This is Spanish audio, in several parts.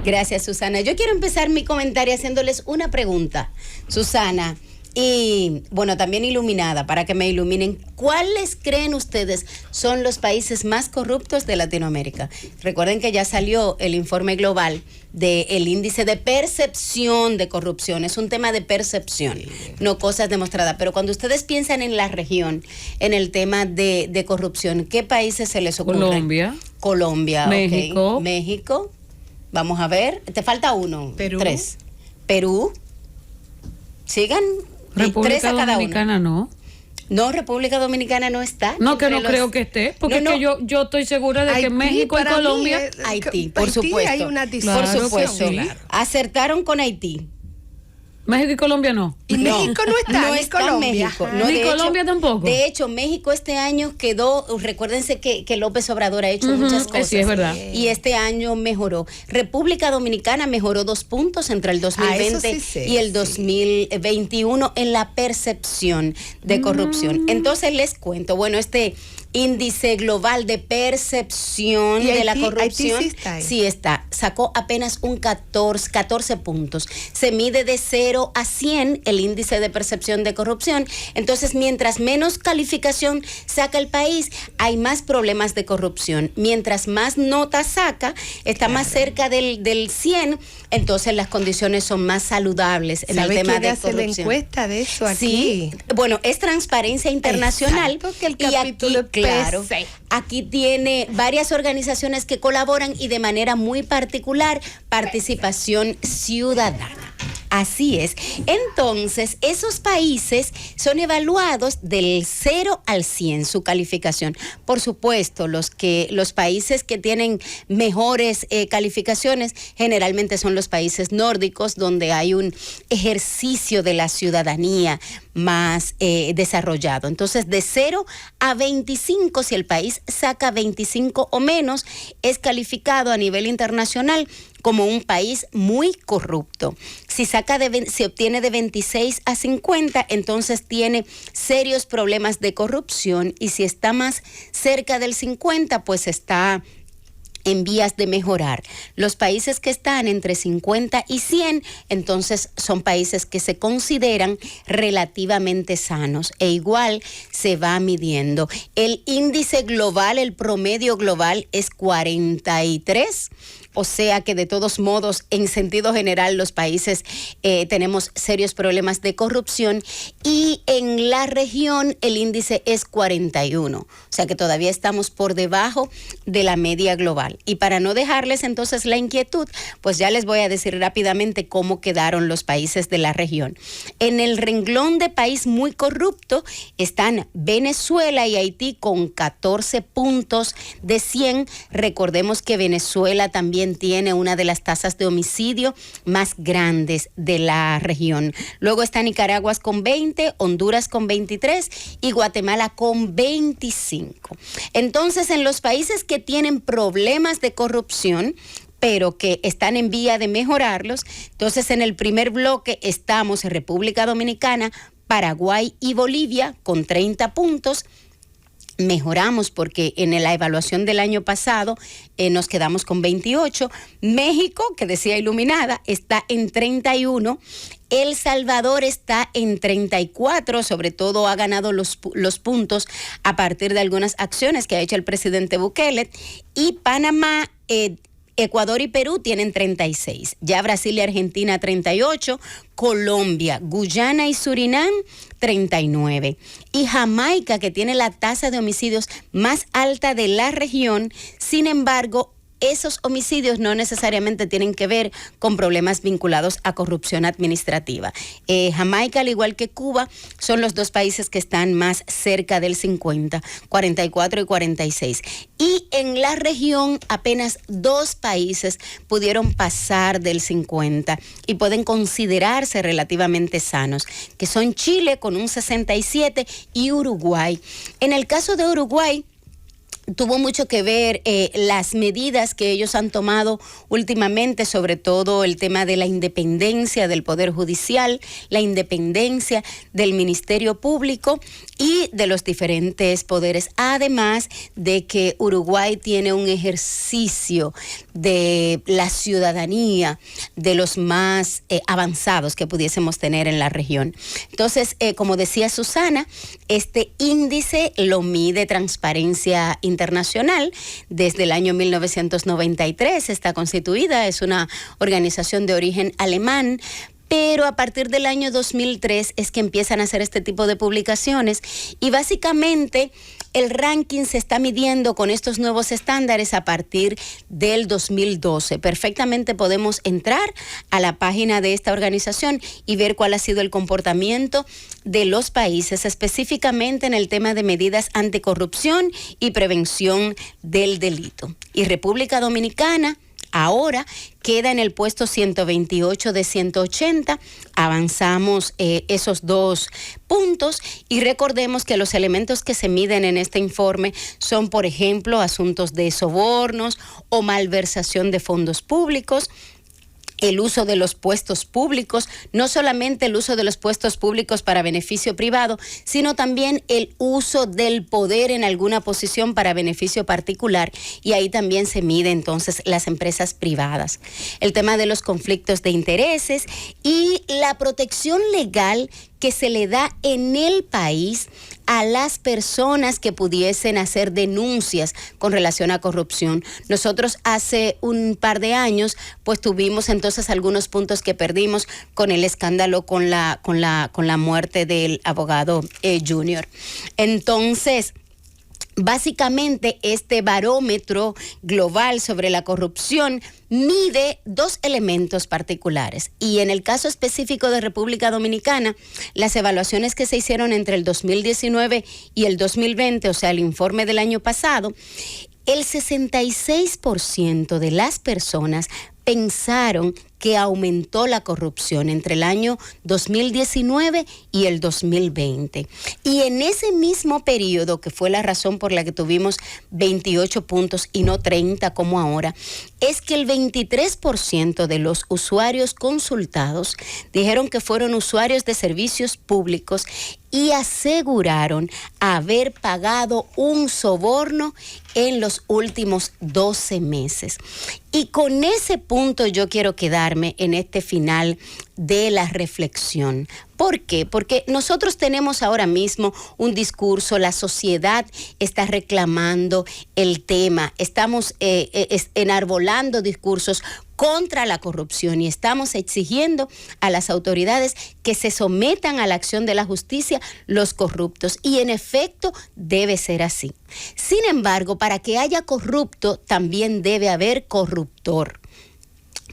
Gracias, Susana. Yo quiero empezar mi comentario haciéndoles una pregunta, Susana, y bueno, también Iluminada, para que me iluminen. ¿Cuáles creen ustedes son los países más corruptos de Latinoamérica? Recuerden que ya salió el informe global del índice de percepción de corrupción. Es un tema de percepción, no cosas demostradas. Pero cuando ustedes piensan en la región, en el tema de corrupción, ¿qué países se les ocurre? Colombia. México. Okay. México. Vamos a ver. Te falta uno. Perú. 3. Perú. Sigan. República 3 a cada Dominicana uno. No, República Dominicana no está. No, que no creo que esté, porque no, es que yo estoy segura de que México y Colombia... Haití, por supuesto. Hay una por supuesto. Sí. Acertaron con Haití. México y Colombia no. Y México no está, no ni está Colombia. México. No, ni Colombia tampoco. De hecho, México este año quedó, recuérdense que López Obrador ha hecho muchas cosas. Sí, es verdad. Y este año mejoró. República Dominicana mejoró 2 puntos entre el 2020 y el 2021 en la percepción de corrupción. Entonces les cuento, bueno, este índice global de percepción de la corrupción, sí está, sacó apenas un 14 puntos. Se mide de 0 a 100 el índice de percepción de corrupción. Entonces, mientras menos calificación saca el país, hay más problemas de corrupción. Mientras más notas saca, está más cerca del 100, entonces las condiciones son más saludables en el tema de corrupción. ¿Sabe quién hace la encuesta de eso aquí? Sí, bueno, es Transparencia Internacional. Exacto, que el y capítulo aquí, claro, aquí tiene varias organizaciones que colaboran y de manera muy particular Participación Ciudadana. Así es. Entonces, esos países son evaluados del 0 al 100, su calificación. Por supuesto, los países que tienen mejores calificaciones generalmente son los países nórdicos, donde hay un ejercicio de la ciudadanía más desarrollado. Entonces, de 0 a 25, si el país saca 25 o menos, es calificado a nivel internacional como un país muy corrupto. Si obtiene de 26 a 50, entonces tiene serios problemas de corrupción, y si está más cerca del 50, pues está en vías de mejorar. Los países que están entre 50 y 100, entonces son países que se consideran relativamente sanos, e igual se va midiendo. El índice global, el promedio global es 43. O sea que de todos modos, en sentido general, los países tenemos serios problemas de corrupción, y en la región el índice es 41. O sea que todavía estamos por debajo de la media global. Y para no dejarles entonces la inquietud, pues ya les voy a decir rápidamente cómo quedaron los países de la región. En el renglón de país muy corrupto están Venezuela y Haití con 14 puntos de 100. Recordemos que Venezuela también tiene una de las tasas de homicidio más grandes de la región. Luego está Nicaragua con 20, Honduras con 23 y Guatemala con 25. Entonces, en los países que tienen problemas de corrupción, pero que están en vía de mejorarlos, entonces en el primer bloque estamos en República Dominicana, Paraguay y Bolivia con 30 puntos. Mejoramos porque en la evaluación del año pasado nos quedamos con 28. México, que decía Iluminada, está en 31. El Salvador está en 34, sobre todo ha ganado los puntos a partir de algunas acciones que ha hecho el presidente Bukele. Y Panamá, Ecuador y Perú tienen 36. Ya Brasil y Argentina 38. Colombia, Guyana y Surinam 39. Y Jamaica, que tiene la tasa de homicidios más alta de la región, sin embargo, esos homicidios no necesariamente tienen que ver con problemas vinculados a corrupción administrativa. Jamaica, al igual que Cuba, son los dos países que están más cerca del 50, 44 y 46. Y en la región apenas 2 países pudieron pasar del 50 y pueden considerarse relativamente sanos, que son Chile con un 67 y Uruguay. En el caso de Uruguay, tuvo mucho que ver las medidas que ellos han tomado últimamente, sobre todo el tema de la independencia del Poder Judicial, la independencia del Ministerio Público y de los diferentes poderes. Además de que Uruguay tiene un ejercicio de la ciudadanía de los más avanzados que pudiésemos tener en la región. Entonces, como decía Susana, este índice lo mide Transparencia Internacional. Desde el año 1993 está constituida, es una organización de origen alemán, pero a partir del año 2003 es que empiezan a hacer este tipo de publicaciones y básicamente el ranking se está midiendo con estos nuevos estándares a partir del 2012. Perfectamente podemos entrar a la página de esta organización y ver cuál ha sido el comportamiento de los países, específicamente en el tema de medidas anticorrupción y prevención del delito. Y República Dominicana ahora queda en el puesto 128 de 180, avanzamos esos 2 puntos y recordemos que los elementos que se miden en este informe son, por ejemplo, asuntos de sobornos o malversación de fondos públicos, el uso de los puestos públicos, no solamente el uso de los puestos públicos para beneficio privado, sino también el uso del poder en alguna posición para beneficio particular, y ahí también se mide entonces las empresas privadas. El tema de los conflictos de intereses y la protección legal que se le da en el país a las personas que pudiesen hacer denuncias con relación a corrupción. Nosotros hace un par de años pues tuvimos entonces algunos puntos que perdimos con el escándalo con la muerte del abogado Junior. Entonces, básicamente, este barómetro global sobre la corrupción mide 2 elementos particulares. Y en el caso específico de República Dominicana, las evaluaciones que se hicieron entre el 2019 y el 2020, o sea, el informe del año pasado, el 66% de las personas pensaron que aumentó la corrupción entre el año 2019 y el 2020. Y en ese mismo periodo, que fue la razón por la que tuvimos 28 puntos y no 30 como ahora, es que el 23% de los usuarios consultados dijeron que fueron usuarios de servicios públicos y aseguraron haber pagado un soborno en los últimos 12 meses. Y con ese punto yo quiero quedarme en este final de la reflexión. ¿Por qué? Porque nosotros tenemos ahora mismo un discurso, la sociedad está reclamando el tema, estamos enarbolando discursos contra la corrupción y estamos exigiendo a las autoridades que se sometan a la acción de la justicia los corruptos, y en efecto debe ser así. Sin embargo, para que haya corrupto también debe haber corruptor.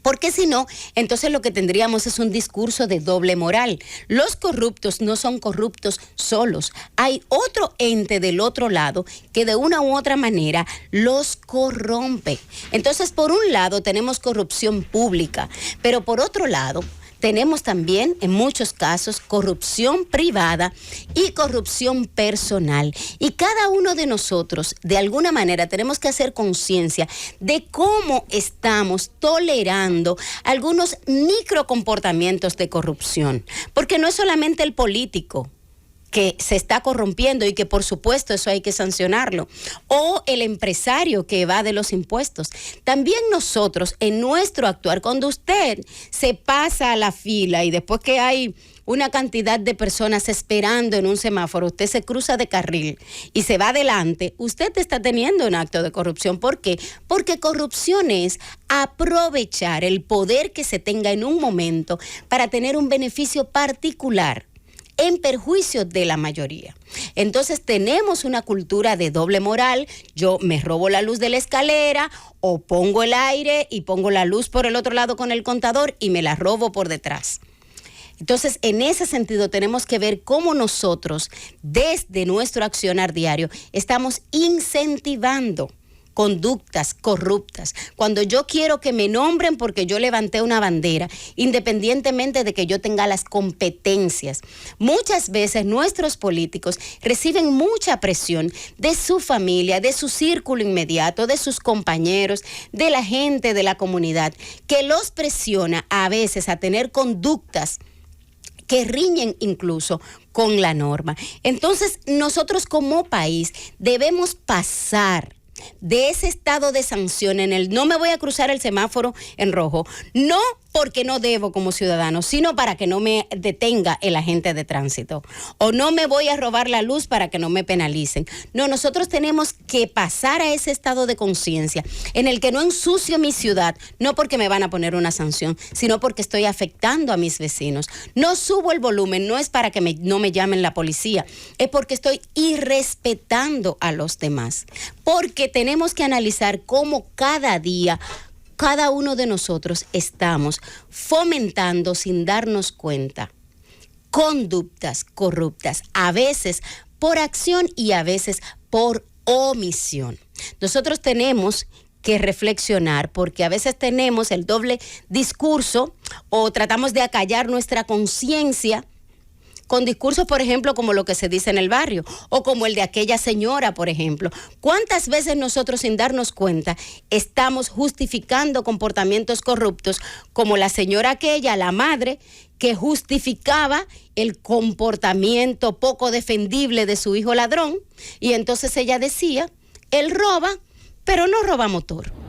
Porque si no, entonces lo que tendríamos es un discurso de doble moral. Los corruptos no son corruptos solos. Hay otro ente del otro lado que de una u otra manera los corrompe. Entonces, por un lado tenemos corrupción pública, pero por otro lado tenemos también, en muchos casos, corrupción privada y corrupción personal. Y cada uno de nosotros, de alguna manera, tenemos que hacer conciencia de cómo estamos tolerando algunos microcomportamientos de corrupción. Porque no es solamente el político que se está corrompiendo y que por supuesto eso hay que sancionarlo, o el empresario que evade los impuestos. También nosotros en nuestro actuar, cuando usted se pasa a la fila y después que hay una cantidad de personas esperando en un semáforo, usted se cruza de carril y se va adelante, usted está teniendo un acto de corrupción. ¿Por qué? Porque corrupción es aprovechar el poder que se tenga en un momento para tener un beneficio particular en perjuicio de la mayoría. Entonces tenemos una cultura de doble moral. Yo me robo la luz de la escalera o pongo el aire y pongo la luz por el otro lado con el contador y me la robo por detrás. Entonces, en ese sentido, tenemos que ver cómo nosotros, desde nuestro accionar diario, estamos incentivando conductas corruptas, cuando yo quiero que me nombren porque yo levanté una bandera, independientemente de que yo tenga las competencias. Muchas veces nuestros políticos reciben mucha presión de su familia, de su círculo inmediato, de sus compañeros, de la gente de la comunidad, que los presiona a veces a tener conductas que riñen incluso con la norma. Entonces, nosotros como país debemos pasar de ese estado de sanción en el no me voy a cruzar el semáforo en rojo, no porque no debo como ciudadano, sino para que no me detenga el agente de tránsito, o no me voy a robar la luz para que no me penalicen. No, nosotros tenemos que pasar a ese estado de conciencia en el que no ensucio mi ciudad, no porque me van a poner una sanción, sino porque estoy afectando a mis vecinos. No subo el volumen, no es para que no me llamen la policía, es porque estoy irrespetando a los demás. Porque tenemos que analizar cómo cada día cada uno de nosotros estamos fomentando sin darnos cuenta conductas corruptas, a veces por acción y a veces por omisión. Nosotros tenemos que reflexionar porque a veces tenemos el doble discurso o tratamos de acallar nuestra conciencia con discursos, por ejemplo, como lo que se dice en el barrio, o como el de aquella señora, por ejemplo. ¿Cuántas veces nosotros, sin darnos cuenta, estamos justificando comportamientos corruptos, como la señora aquella, la madre, que justificaba el comportamiento poco defendible de su hijo ladrón, y entonces ella decía, él roba, pero no roba motor.